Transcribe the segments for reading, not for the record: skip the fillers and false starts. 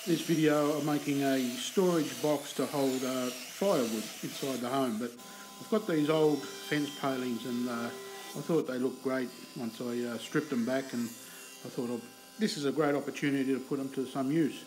This video I'm making a storage box to hold firewood inside the home, but I've got these old fence palings and I thought they looked great once I stripped them back, and I thought this is a great opportunity to put them to some use.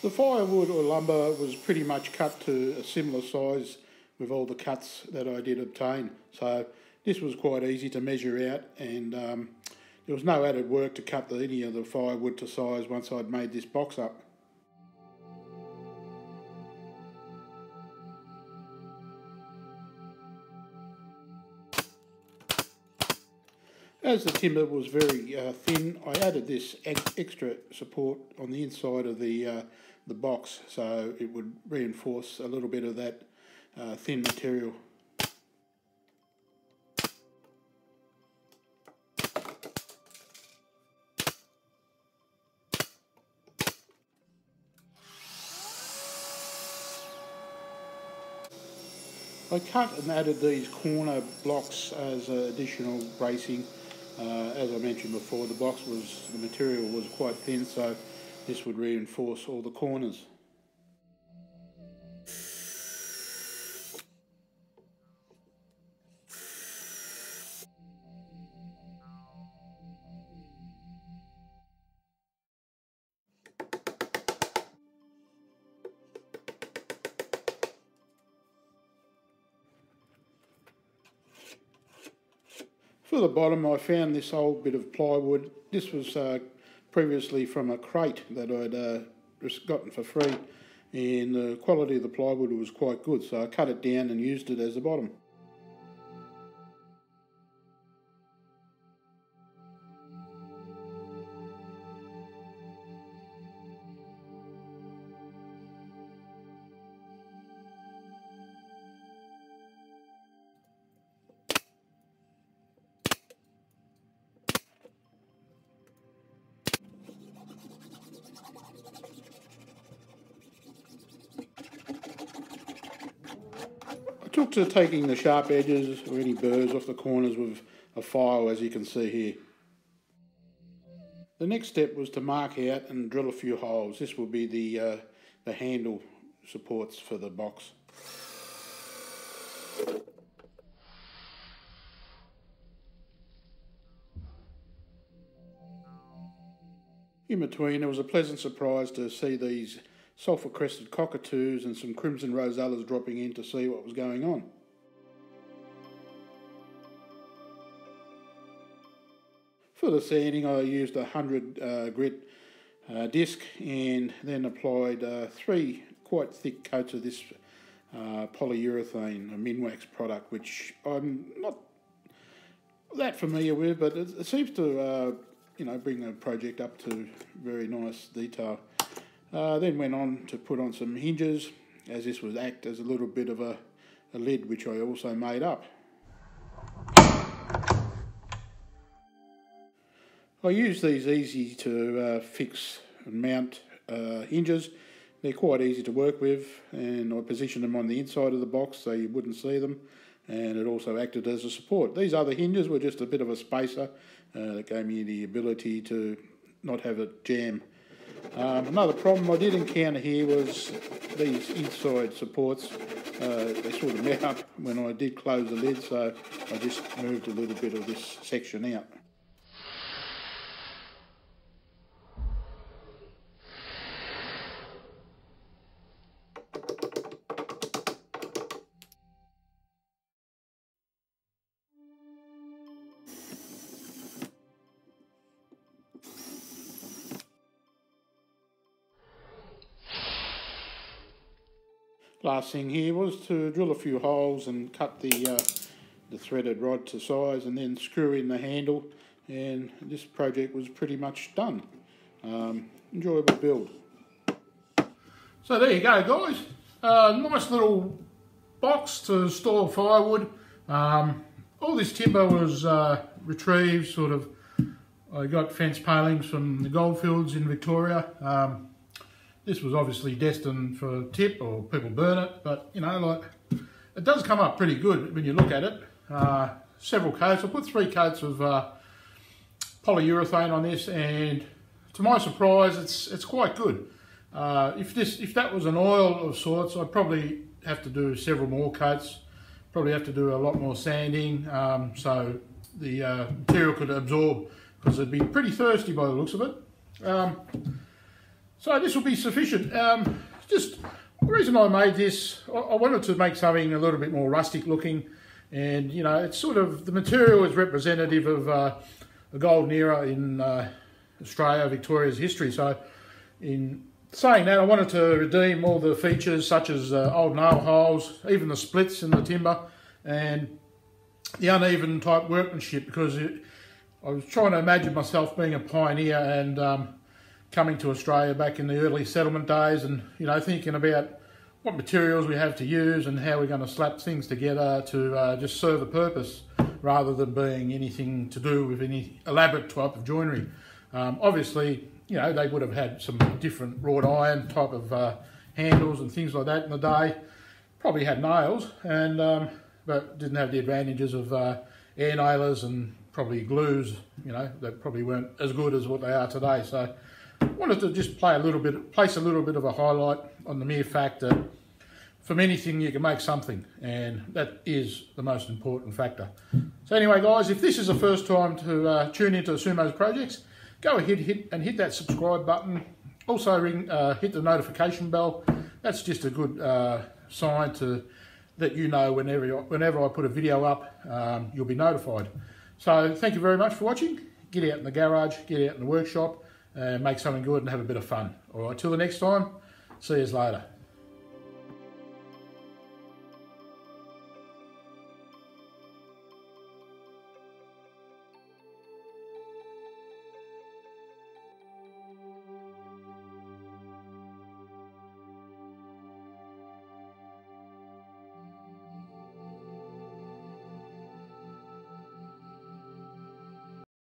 The firewood or lumber was pretty much cut to a similar size with all the cuts that I did obtain. So this was quite easy to measure out, and there was no added work to cut any of the firewood to size once I'd made this box up. As the timber was very thin, I added this extra support on the inside of the box, so it would reinforce a little bit of that thin material. I cut and added these corner blocks as additional bracing. As I mentioned before, the material was quite thin, so this would reinforce all the corners. For the bottom, I found this old bit of plywood. This was previously from a crate that I'd just gotten for free, and the quality of the plywood was quite good, so I cut it down and used it as the bottom. I took to taking the sharp edges or any burrs off the corners with a file, as you can see here. The next step was to mark out and drill a few holes. This will be the handle supports for the box. In between, it was a pleasant surprise to see these sulphur-crested cockatoos and some crimson rosellas dropping in to see what was going on. For the sanding, I used a 100 grit disc, and then applied 3 quite thick coats of this polyurethane, a Minwax product, which I'm not that familiar with, but it seems to bring the project up to very nice detail. Then went on to put on some hinges, as this would act as a little bit of a lid, which I also made up. I use these easy to fix and mount hinges. They're quite easy to work with, and I positioned them on the inside of the box so you wouldn't see them, and it also acted as a support. These other hinges were just a bit of a spacer that gave me the ability to not have it jam. Another problem I did encounter here was these inside supports. They sort of met up when I did close the lid, so I just moved a little bit of this section out. Last thing here was to drill a few holes and cut the threaded rod to size, and then screw in the handle, and this project was pretty much done. Enjoyable build. So there you go, guys. Nice little box to store firewood. all this timber was retrieved sort of. I got fence palings from the goldfields in Victoria. This was obviously destined for tip or people burn it, but you know, like, it does come up pretty good when you look at it. Several coats. I put 3 coats of polyurethane on this, and to my surprise, it's quite good. If that was an oil of sorts, I'd probably have to do several more coats. Probably have to do a lot more sanding, so the material could absorb, because it'd be pretty thirsty by the looks of it. So this will be sufficient. Just the reason I made this, I wanted to make something a little bit more rustic looking, and you know, it's sort of, the material is representative of the golden era in Australia, Victoria's history. So in saying that, I wanted to redeem all the features such as old nail holes, even the splits in the timber, and the uneven type workmanship, because I was trying to imagine myself being a pioneer and coming to Australia back in the early settlement days, and you know, thinking about what materials we have to use and how we're going to slap things together to just serve a purpose, rather than being anything to do with any elaborate type of joinery. Obviously, you know, they would have had some different wrought iron type of handles and things like that in the day. Probably had nails, and but didn't have the advantages of air nailers and probably glues, you know, that probably weren't as good as what they are today. So I wanted to just place a little bit of a highlight on the mere fact that from anything you can make something, and that is the most important factor. So anyway, guys, if this is the first time to tune into Sumo's projects, go ahead and hit that subscribe button. Also hit the notification bell. That's just a good sign to let you know whenever I put a video up, you'll be notified. So thank you very much for watching. Get out in the garage, get out in the workshop, and make something good and have a bit of fun. All right, till the next time, see you later.